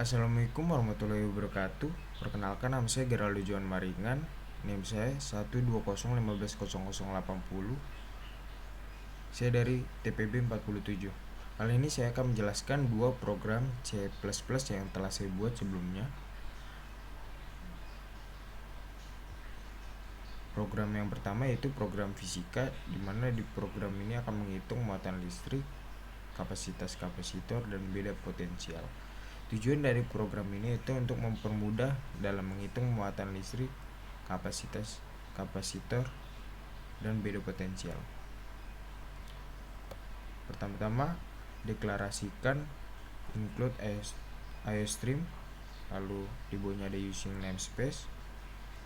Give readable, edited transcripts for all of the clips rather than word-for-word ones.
Assalamualaikum warahmatullahi wabarakatuh. Perkenalkan, nama saya Geraldo Johan Maringan. NIM saya 120150080. Saya dari TPB 47. Kali ini saya akan menjelaskan dua program C++ yang telah saya buat sebelumnya. Program yang pertama yaitu program fisika, di mana di program ini akan menghitung muatan listrik, kapasitas kapasitor, dan beda potensial. Tujuan dari program ini itu untuk mempermudah dalam menghitung muatan listrik, kapasitas kapasitor, dan beda potensial. Pertama-tama, deklarasikan include IOStream, lalu di bawahnya ada using namespace,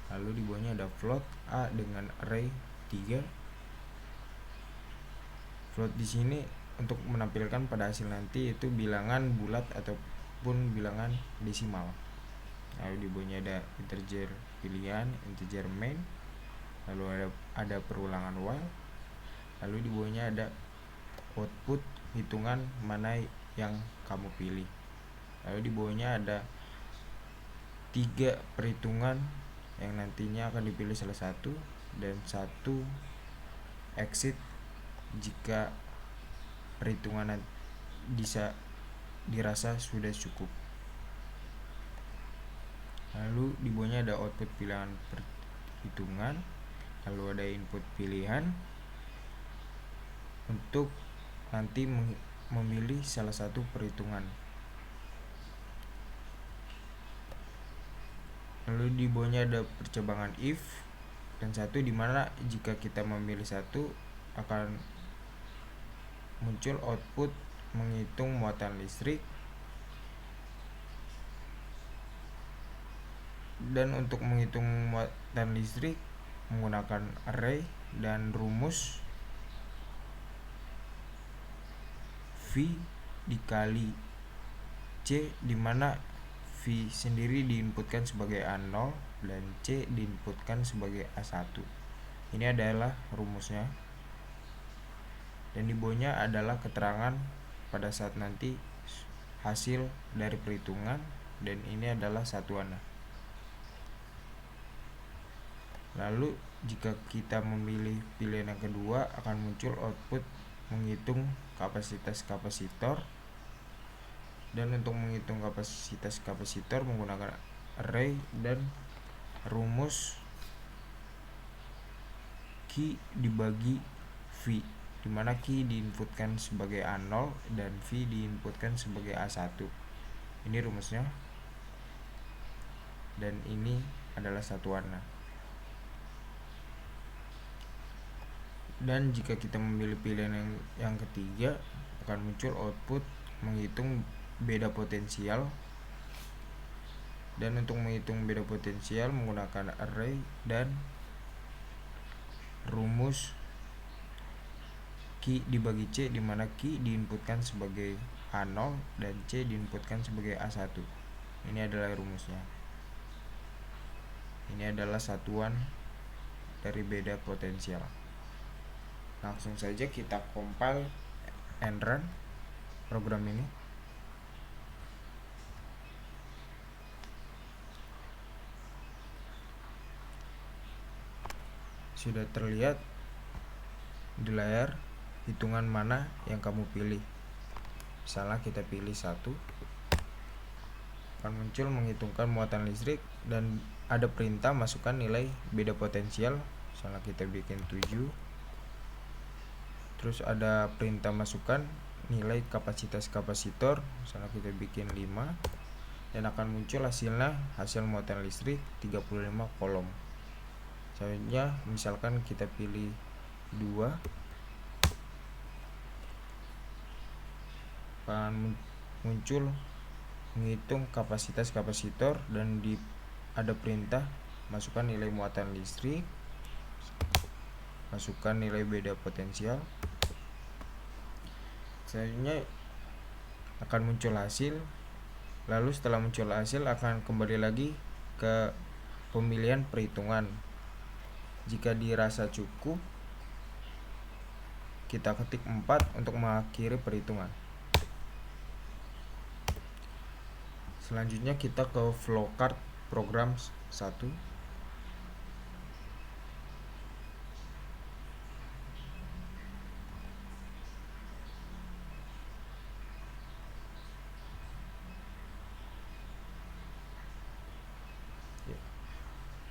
lalu di bawahnya ada float A dengan array 3. Float di sini untuk menampilkan pada hasil nanti itu bilangan bulat ataupun bilangan desimal. Lalu di bawahnya ada integer pilihan, integer main, lalu ada perulangan while, lalu di bawahnya ada output hitungan mana yang kamu pilih. Lalu di bawahnya ada 3 perhitungan yang nantinya akan dipilih salah satu, dan 1 exit jika perhitungan bisa dirasa sudah cukup. Lalu di bawahnya ada output pilihan perhitungan, lalu ada input pilihan untuk nanti memilih salah satu perhitungan. Lalu di bawahnya ada percabangan if dan satu, dimana jika kita memilih satu akan muncul output menghitung muatan listrik. Dan untuk menghitung muatan listrik menggunakan array dan rumus V dikali C, dimana V sendiri diinputkan sebagai A0 dan C diinputkan sebagai A1. Ini adalah rumusnya. Dan di bawahnya adalah keterangan pada saat nanti hasil dari perhitungan, dan ini adalah satuannya. Lalu jika kita memilih pilihan yang kedua akan muncul output menghitung kapasitas kapasitor. Dan untuk menghitung kapasitas kapasitor menggunakan array dan rumus Q dibagi V, dimana Q diinputkan sebagai A0 dan V diinputkan sebagai A1. Ini rumusnya, dan ini adalah satuannya. Dan jika kita memilih pilihan yang ketiga akan muncul output menghitung beda potensial. Dan untuk menghitung beda potensial menggunakan array dan rumus Q dibagi C, dimana Q diinputkan sebagai A0 dan C diinputkan sebagai A1. Ini adalah rumusnya. Ini adalah satuan dari beda potensial. Langsung saja kita compile and run program ini. Sudah terlihat di layar hitungan mana yang kamu pilih. Misalnya kita pilih 1, akan muncul menghitungkan muatan listrik dan ada perintah masukkan nilai beda potensial. Misalnya kita bikin 7. Terus ada perintah masukkan nilai kapasitas kapasitor, misalnya kita bikin 5, dan akan muncul hasilnya, hasil muatan listrik 35 kolom. Selanjutnya misalkan kita pilih 2, akan muncul menghitung kapasitas kapasitor dan ada perintah masukkan nilai muatan listrik, masukkan nilai beda potensial. Selanjutnya akan muncul hasil. Lalu setelah muncul hasil akan kembali lagi ke pemilihan perhitungan. Jika dirasa cukup, kita ketik 4 untuk mengakhiri perhitungan. Selanjutnya kita ke flowchart program 1.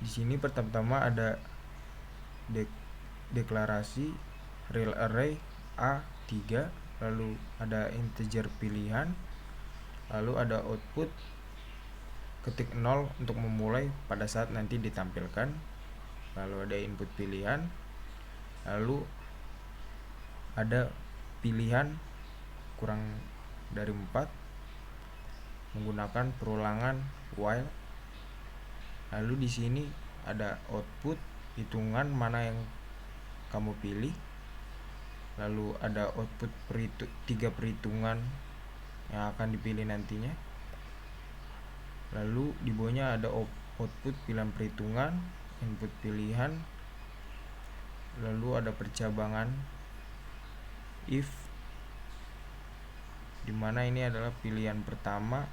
Di sini pertama-tama ada deklarasi real array A3, lalu ada integer pilihan, lalu ada output ketik 0 untuk memulai pada saat nanti ditampilkan, lalu ada input pilihan, lalu ada pilihan kurang dari 4 menggunakan perulangan while. Lalu di sini ada output hitungan mana yang kamu pilih, lalu ada output 3 perhitungan yang akan dipilih nantinya, lalu di bawahnya ada output pilihan perhitungan, input pilihan, lalu ada percabangan if, dimana ini adalah pilihan pertama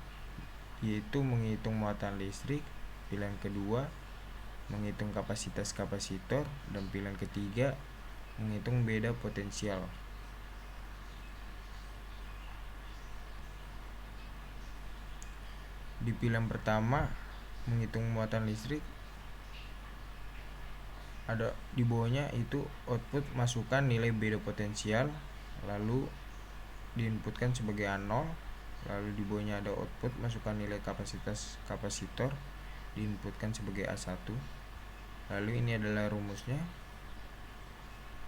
yaitu menghitung muatan listrik, pilihan kedua menghitung kapasitas kapasitor, dan pilihan ketiga menghitung beda potensial. Di pilihan pertama menghitung muatan listrik, ada di bawahnya itu output masukkan nilai beda potensial, lalu diinputkan sebagai A0, lalu di bawahnya ada output masukkan nilai kapasitas kapasitor, diinputkan sebagai A1. Lalu ini adalah rumusnya.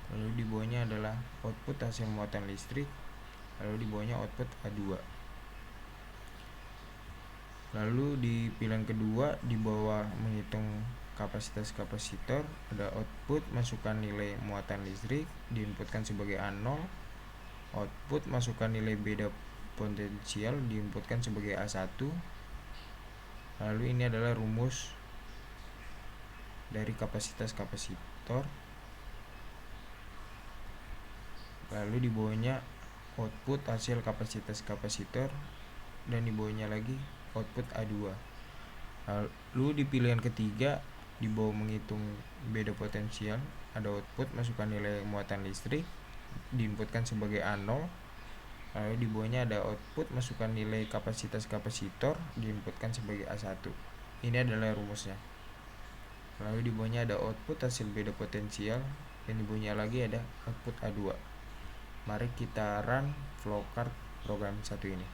Lalu di bawahnya adalah output hasil muatan listrik, lalu di bawahnya output A2. Lalu di pilihan kedua di bawah menghitung kapasitas kapasitor, ada output masukkan nilai muatan listrik, diinputkan sebagai A0, output masukkan nilai beda potensial, diinputkan sebagai A1. Lalu ini adalah rumus dari kapasitas kapasitor. Lalu di bawahnya output hasil kapasitas kapasitor, dan di bawahnya lagi output A2. Lalu di pilihan ketiga di bawah menghitung beda potensial, ada output masukkan nilai muatan listrik, diinputkan sebagai A0. Lalu di bawahnya ada output masukkan nilai kapasitas kapasitor, diinputkan sebagai A1. Ini adalah rumusnya. Lalu di bawahnya ada output hasil beda potensial, dan di bawahnya lagi ada output A2. Mari kita run flowchart program 1 ini.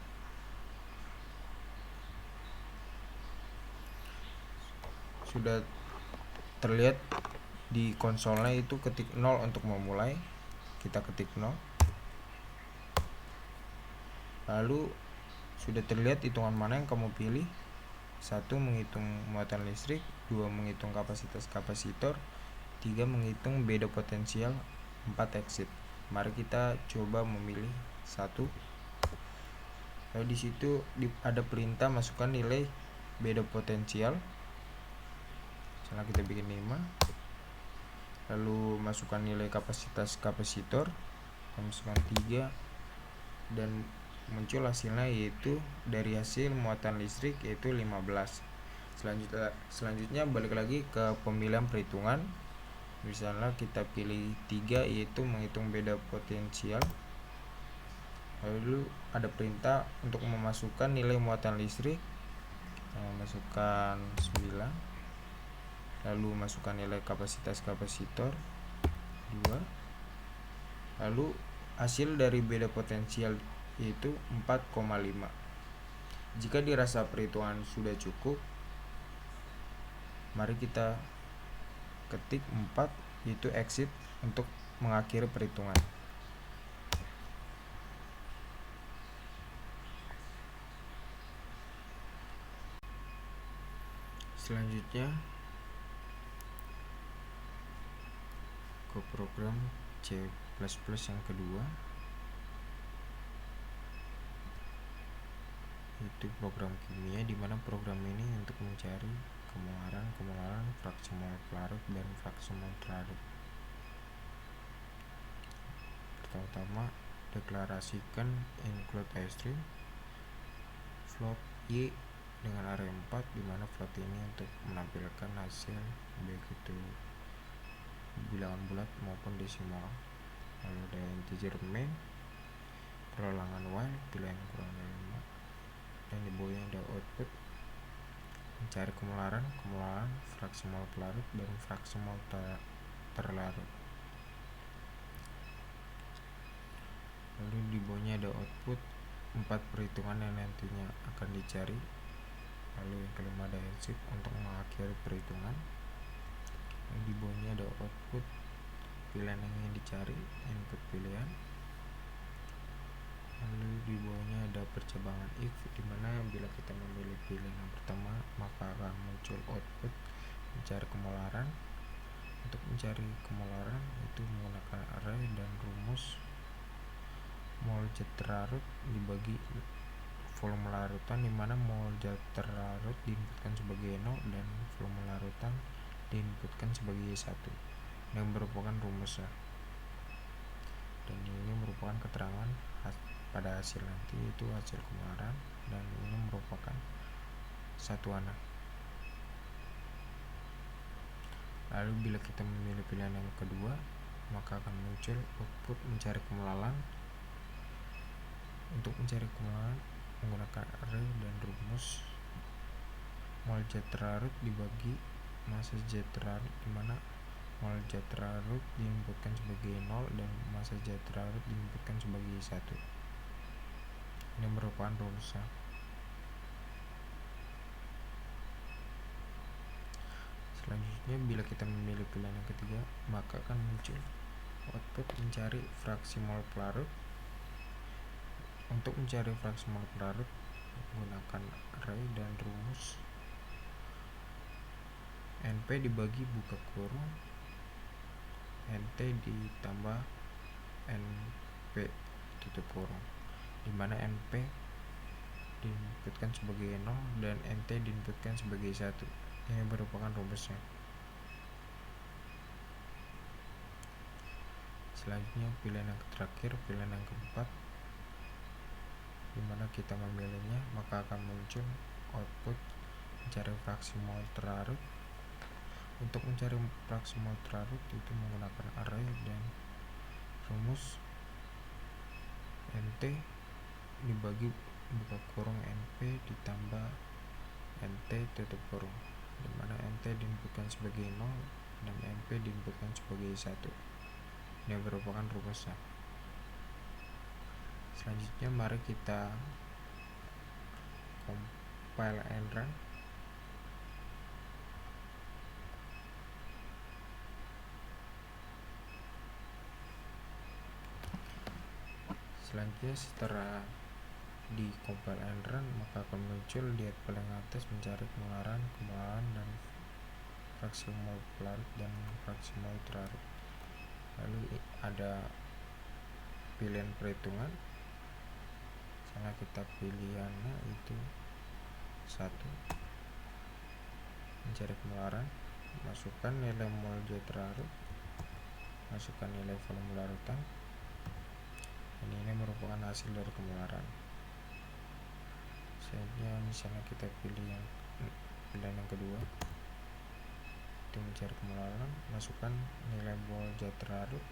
Sudah terlihat di konsolnya itu ketik 0 untuk memulai. Kita ketik 0. Lalu sudah terlihat hitungan mana yang kamu pilih. 1 menghitung muatan listrik, 2 menghitung kapasitas kapasitor, 3 menghitung beda potensial, 4 exit. Mari kita coba memilih 1. Lalu di situ ada perintah masukkan nilai beda potensial. Misalnya kita bikin 5. Lalu masukkan nilai kapasitas kapasitor, masukkan 3, dan muncul hasilnya yaitu dari hasil muatan listrik yaitu 15. Selanjutnya balik lagi ke pemilihan perhitungan. Misalnya kita pilih 3 yaitu menghitung beda potensial. Lalu ada perintah untuk memasukkan nilai muatan listrik, masukkan 9. Lalu masukkan nilai kapasitas kapasitor 2. Lalu hasil dari beda potensial yaitu 4,5. Jika dirasa perhitungan sudah cukup, mari kita ketik 4 yaitu exit untuk mengakhiri perhitungan. Selanjutnya ke program C++ yang kedua, itu program kimia, di mana program ini untuk mencari kemolaran, fraksi mol larut, dan fraksi mol larut. Pertama-tama deklarasikan include ice stream float y dengan array 4, di mana float ini untuk menampilkan hasil baik itu bilangan bulat maupun desimal. Lalu ada integer main, perulangan while bila n kurang dari 5, dan di bawahnya ada output mencari kemularan, fraksi mol pelarut, dan fraksi mol terlarut. Lalu di bawahnya ada output 4 perhitungan yang nantinya akan dicari. Lalu yang kelima ada exit untuk mengakhiri perhitungan. Lalu di bawahnya ada output pilihan yang ingin dicari, input pilihan. Lalu di bawahnya ada percabangan if, dimana bila kita memilih pilihan yang pertama maka akan muncul output mencari kemolaran. Untuk mencari kemolaran itu menggunakan array dan rumus mol zat terlarut dibagi volume larutan, dimana mol zat terlarut diinputkan sebagai 0 dan volume larutan diinputkan sebagai 1 yang merupakan rumusnya, dan ini merupakan keterangan pada hasil nanti itu hasil kemularan, dan ini merupakan satuannya. Lalu bila kita memilih pilihan yang kedua maka akan muncul output mencari kemularan. Untuk mencari kemularan menggunakan array dan rumus mol zat terlarut dibagi massa zat terlarut, dimana mol zat terlarut diinputkan sebagai 0 dan massa zat terlarut diinputkan sebagai 1. Ini merupakan rumusnya. Selanjutnya bila kita memilih pilihan yang ketiga maka akan muncul output mencari fraksi mol pelarut. Untuk mencari fraksi mol pelarut menggunakan array dan rumus NP dibagi buka kurung NT ditambah NP tutup kurung, dimana NP diinputkan sebagai 0 dan NT diinputkan sebagai 1. Ini merupakan rumusnya. Selanjutnya pilihan yang terakhir, pilihan yang keempat, dimana kita memilihnya maka akan muncul output mencari fraksi mol terlarut. Untuk mencari fraksi mol terlarut itu menggunakan array dan rumus NT dibagi buka kurung NP ditambah NT tutup kurung, dimana NT diinputkan sebagai 0 dan NP diinputkan sebagai 1. Ini merupakan rumusnya. Selanjutnya mari kita compile and run. Selanjutnya setelah di compile and run maka akan muncul di paling atas mencari kemularan dan fraksi mol pelarut dan fraksi mol terlarut. Lalu ada pilihan perhitungan, sana kita pilihannya itu 1, mencari kemularan, masukkan nilai mol zat terlarut, masukkan nilai volume larutan. Ini merupakan hasil dari kemularan. Selanjutnya misalnya kita pilihan yang kedua itu mencari kemularan, masukkan nilai mol zat terlarut,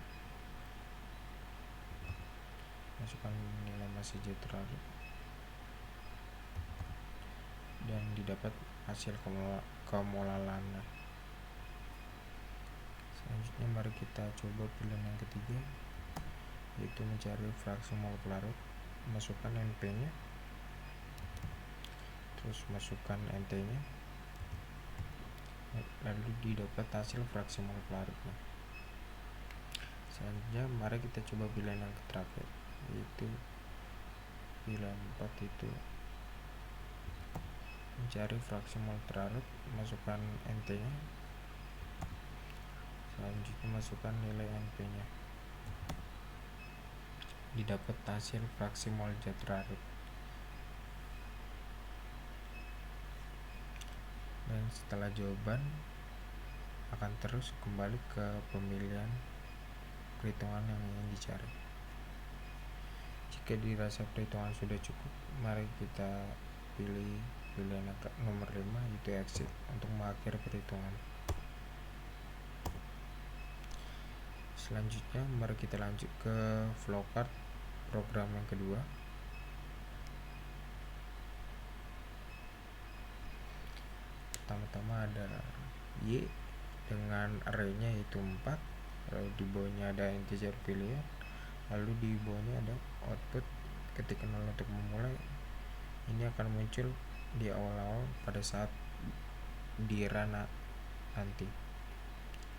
masukkan nilai massa zat terlarut, dan didapat hasil kemolarannya. Selanjutnya mari kita coba pilihan yang ketiga, yaitu mencari fraksi mol pelarut. Masukkan NP nya, terus masukkan NT nya, lalu didapat hasil fraksi mol pelarutnya. Selanjutnya mari kita coba pilihan yang terakhir, yaitu pilihan 4, itu mencari fraksi mol terlarut. Masukkan NT nya, selanjutnya masukkan nilai NP nya, didapat hasil fraksi mol zat terlarut. Dan setelah jawaban akan terus kembali ke pemilihan perhitungan yang ingin dicari. Jika dirasa perhitungan sudah cukup, mari kita pilih pilihan nomor 5 itu exit untuk mengakhiri perhitungan. Selanjutnya mari kita lanjut ke flowchart program yang kedua. Pertama-tama ada Y dengan arraynya itu 4, lalu di bawahnya ada integer pilihan, lalu di bawahnya ada output ketik 0 untuk memulai. Ini akan muncul di awal-awal pada saat di run nanti.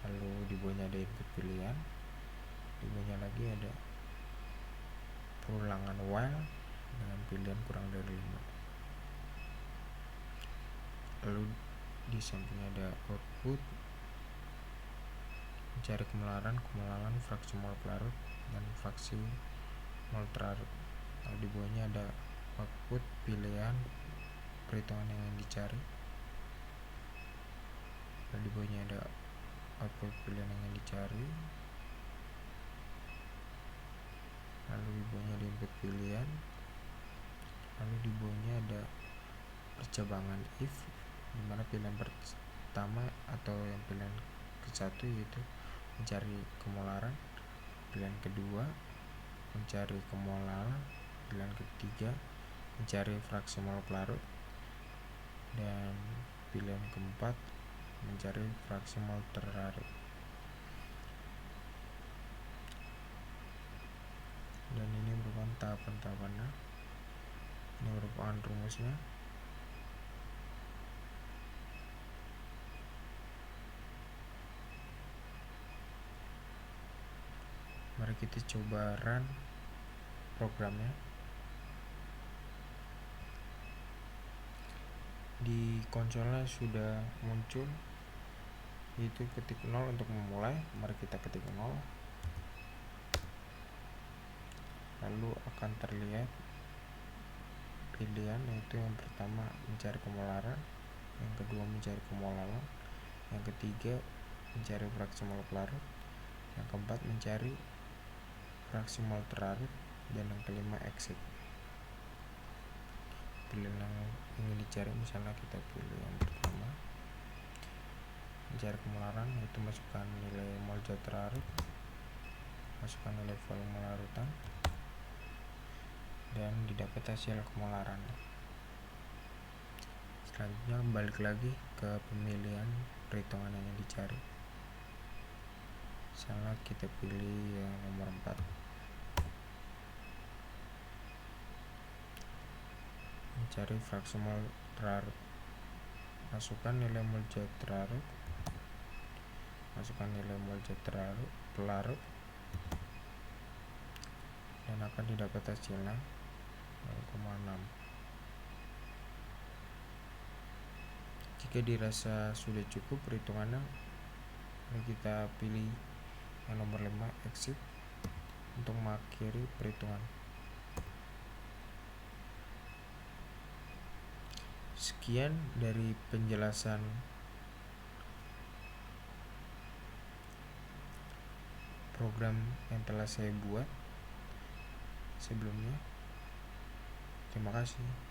Lalu di bawahnya ada input pilihan, di bawahnya lagi ada perulangan while dengan pilihan kurang dari 5. Lalu di sampingnya ada output mencari kemolaran, fraksi mol pelarut, dan fraksi mol terlarut. Lalu di bawahnya ada output pilihan perhitungan yang ingin dicari. Lalu di bawahnya ada output pilihan yang ingin dicari. Lalu di bawahnya ada input pilihan. Lalu di bawahnya ada percabangan if, dimana pilihan pertama atau yang pilihan ke-1 yaitu mencari kemolaran, pilihan kedua mencari kemolaran, pilihan ketiga mencari fraksi mol pelarut, dan pilihan keempat mencari fraksi mol terlarut. Dan ini merupakan tahapan-tahapannya. Ini merupakan rumusnya. Mari kita coba run programnya. Di konsolnya sudah muncul yaitu ketik 0 untuk memulai. Mari kita ketik 0, lalu akan terlihat pilihan yaitu yang pertama mencari kemolaran, yang kedua mencari kemolaran, yang ketiga mencari fraksi mol pelarut, yang keempat mencari fraksi mol terlarut, dan yang kelima exit. Pilihan yang ingin dicari misalnya kita pilih yang pertama mencari kemolaran, yaitu masukkan nilai mol zat terlarut, masukkan nilai volume larutan, dan didapat hasil kemolaran. Selanjutnya balik lagi ke pemilihan perhitungan yang ingin dicari. Misalnya kita pilih yang nomor 4, mencari fraksi mol terlarut, masukkan nilai mol zat terlarut, masukkan nilai mol zat pelarut, dan akan didapat hasilnya 0,6. Jika dirasa sudah cukup perhitungannya, mari kita pilih yang nomor 5 exit untuk mengakhiri perhitungan. Sekian dari penjelasan program yang telah saya buat sebelumnya. Terima kasih.